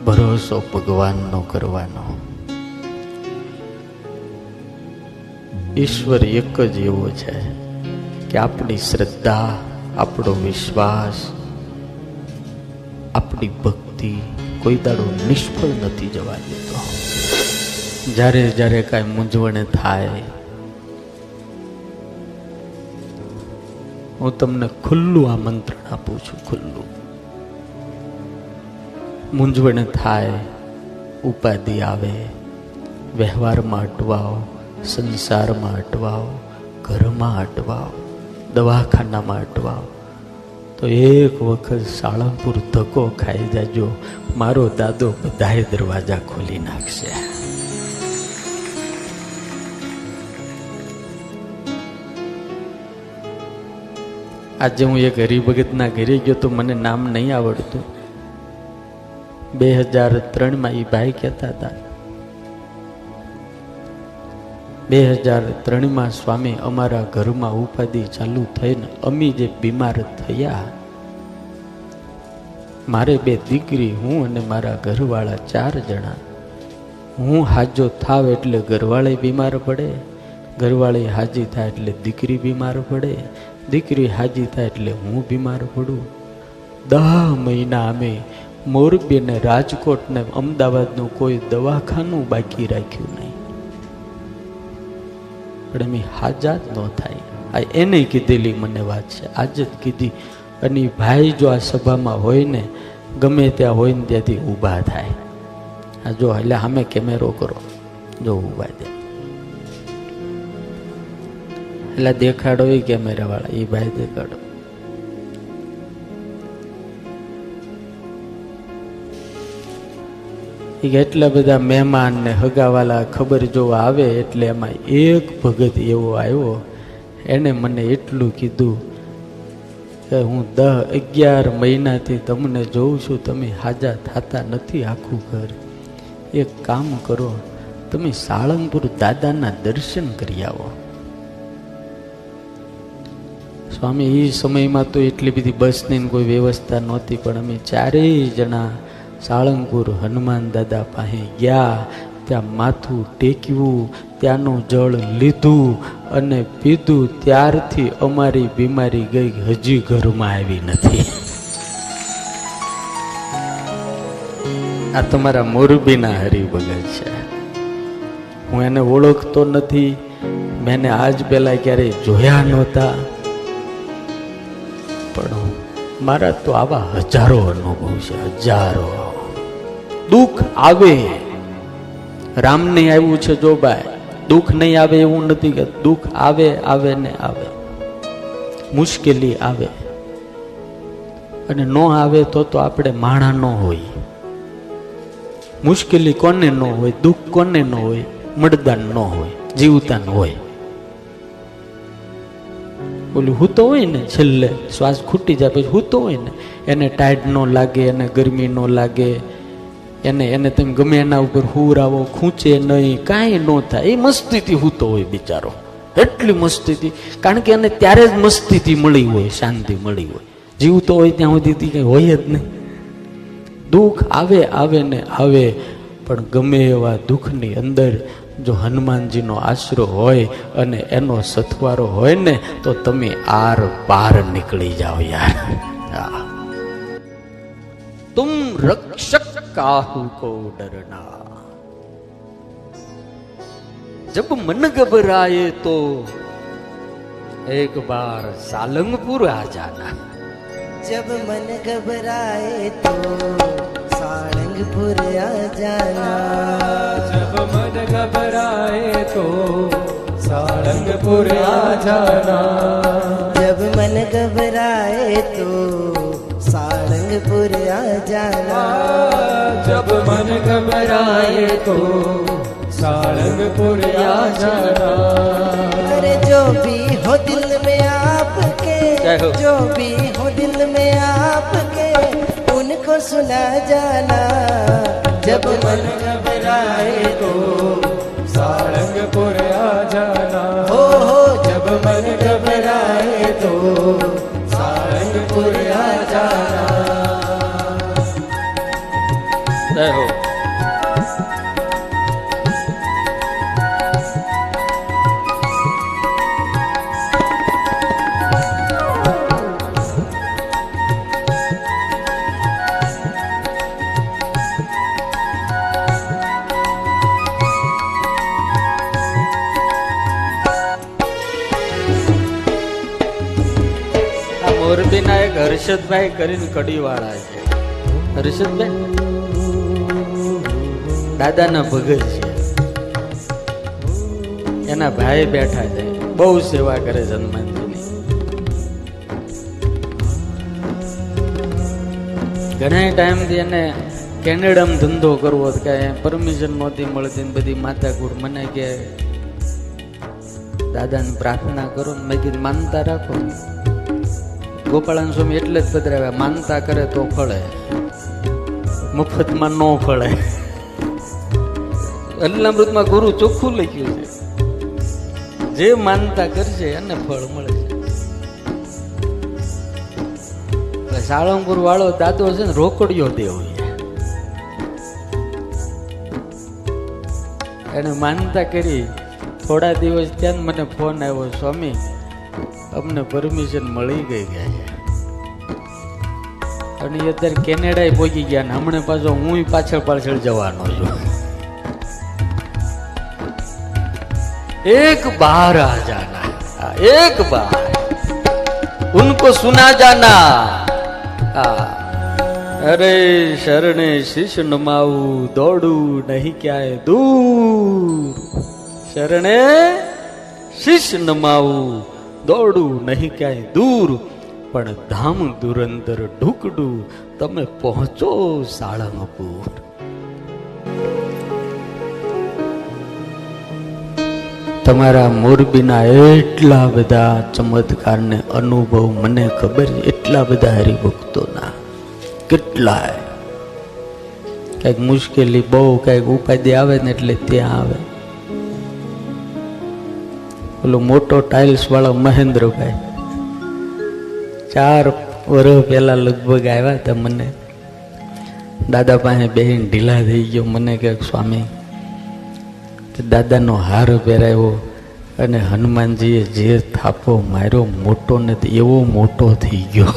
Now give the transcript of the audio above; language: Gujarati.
ભરોસો ભગવાનનો કરવાનો. ઈશ્વર એક જ એવો છે કે આપણી શ્રદ્ધા, આપણો વિશ્વાસ, આપણી ભક્તિ કોઈ દાડો નિષ્ફળ નથી જવા દેતો. જ્યારે જ્યારે કાંઈ મૂંઝવણ થાય, હું તમને ખુલ્લું આમંત્રણ આપું છું. ખુલ્લું મૂંઝવણ થાય, ઉપાધિ આવે, વ્યવહારમાં અટવાઓ, સંસારમાં અટવાઓ, ઘરમાં અટવાઓ, દવાખાનામાં અટવાઓ, તો એક વખત સાળંગપુર ધક્કો ખાઈ જાજો. મારો દાદો બધાય દરવાજા ખોલી નાખશે. આજે હું એક હરિભગતના ઘરે ગયો તો મને નામ નહીં આવડતું. 2003 એ ભાઈ કહેતા હતા, 2003 સ્વામી અમારા ઘરમાં ઉપાધિ ચાલુ થઈને અમે જે બીમાર થયા, મારે 2 દીકરી, હું અને મારા ઘરવાળા 4 જણા. હું હાજો થાવ એટલે ઘરવાળી બીમાર પડે, ઘરવાળી હાજી થાય એટલે દીકરી બીમાર પડે, દીકરી હાજી થાય એટલે હું બીમાર પડું. 10 મહિના અમે મોરબી ને રાજકોટ ને અમદાવાદનું કોઈ દવાખાનું બાકી રાખ્યું નહીં. પણ એમ હાજા જ ન થાય. આ એને કીધેલી મને વાત છે, આજે જ કીધી. અને ભાઈ જો આ સભામાં હોય ને, ગમે ત્યાં હોય ને ત્યાંથી ઊભા થાય. આ જો એટલે સામે કેમેરો કરો, જો ઊભા દે એટલે દેખાડો એ કેમેરા વાળા, એ ભાઈ દેખાડો. એટલા બધા મહેમાન ને હગાવાલા ખબર જો આવે, એટલે એમાં એક ભગત એવો આવ્યો, એને મને એટલું કીધું કે હું 10-11 મહિનાથી તમને જોઉં છું, તમે હાજા થતા નથી આખું ઘર. એક કામ કરો, તમે સાળંગપુર દાદાના દર્શન કરી આવો. સ્વામી એ સમયમાં તો એટલી બધી બસની કોઈ વ્યવસ્થા નહોતી, પણ અમે 4 જણા સાળંગપુર હનુમાન દાદા પાસે ગયા. ત્યાં માથું ટેક્યું, ત્યાંનું જળ લીધું અને પીધું. ત્યારથી અમારી બીમારી ગઈ, હજી ઘરમાં આવી નથી. આ તમારા મોરબીના હરિભગત છે. હું એને ઓળખતો નથી, મેં એને આજ પહેલા ક્યારેય જોયા નહોતા, પણ મારા તો આવા હજારો અનુભવ છે, હજારો. દુઃખ આવે, રામને આવ્યું છે જો ભાઈ, દુઃખ નહીં આવે એવું નથી કે દુઃખ આવે, આવે ને આવે, મુશ્કેલી આવે. અને ન આવે તો આપણે માણા ન હોય. મુશ્કેલી કોને ન હોય, દુઃખ કોને ન હોય, મળદાન ન હોય, જીવતા ન હોય. ઓલું હૂતો હોય ને, છેલ્લે શ્વાસ ખૂટી જાય પછી હૂતો હોય ને, એને ટાઈડ ન લાગે, એને ગરમી ન લાગે, એને તમે ગમે એના ઉપર હુરાવો, ખૂંચે નહીં, કાંઈ ન થાય. એ મસ્તીથી હૂતો હોય બિચારો, એટલી મસ્તીથી. કારણ કે એને ત્યારે જ મસ્તીથી મળી હોય, શાંતિ મળી હોય. જીવતો હોય ત્યાં સુધી કંઈ હોય જ નહીં. દુઃખ આવે, આવે ને આવે, પણ ગમે એવા દુઃખની અંદર જો હનુમાનજીનો આશરો હોય અને એનો સથવારો હોય ને, તો તમે આર પાર નીકળી જાઓ યાર. તુમ રક્ષક કાહુ કો ડરના, જબ મન ઘબરાए તો એક બાર સાલંગપુર આ જાના. जब मन घबराए तो सारंगपुर आ जाना, जब मन घबराए तो सारंगपुर आ जाना, जब मन घबराए तो सारंगपुर आ जाना, जब मन घबराए तो सारंगपुर आ जाना. अरे जो भी हो दिल में आपके, जो भी हो दिल में आपके, उनको सुना जाना. जब मन घबराए तो सारंगपुर आ जाना, हो जब मन घबराए तो सारंगपुर आ जाना. જય હો. મોરબીના એક હર્ષદભાઈ કરીને કડીવાળા છે. હર્ષદભાઈ દાદાના ભગત છે. એના ભાઈ બેઠા છે, બહુ સેવા કરે છે હનુમાનજીની. ઘણા ટાઈમથી એને કેનેડામાં ધંધો કરવો કે પરમિશન નહોતી મળતી ને બધી માથાકૂટ. મને કે દાદાને પ્રાર્થના કરો ને મેં કીધું માનતા રાખો. ગોપાળાન સ્વામી એટલે જ પધરાવ્યા, માનતા કરે તો ફળે, મફતમાં ન ફળે. અલ્લામૃતમાં ગુરુ ચોખ્ખું લખ્યું છે, જે માનતા કરશે એને ફળ મળે છે. સાળંગપુર વાળો દાદો છે ને રોકડિયો દેવ, એને માનતા કરી. થોડા દિવસ ત્યાં મને ફોન આવ્યો, સ્વામી અમને પરમિશન મળી ગઈ ગયા અને અત્યારે કેનેડા પહોંચી ગયા ને હમણાં પાછો હું પાછળ જવાનો છું. एक बार आ जाना, एक बार उनको सुना जाना. अरे शरणे शिष्य नमाऊ दौड़ू नहीं क्या है दूर. शरणे शिष्य नमाऊ દોડું નહીં ક્યાંય દૂર, પણ ધામ દુરંદર ઢુકડું તમે પહોંચો સાળંગપુર. તમારા મોરબીના એટલા બધા ચમત્કારને અનુભવ મને ખબર છે, એટલા બધા હરિભક્તોના કેટલાય. કઈક મુશ્કેલી બહુ, કઈક ઉપાધિ આવે ને એટલે ત્યાં આવે. ઓલો મોટો ટાઇલ્સ વાળો મહેન્દ્રભાઈ 4 વર્ષ પહેલા લગભગ આવ્યા હતા. મને દાદા પાસે બેહીને ઢીલા થઈ ગયો. મને કે સ્વામી દાદાનો હાર પહેરાવ્યો અને હનુમાનજીએ જે થાપો માર્યો મોટો ને એવો મોટો થઈ ગયો.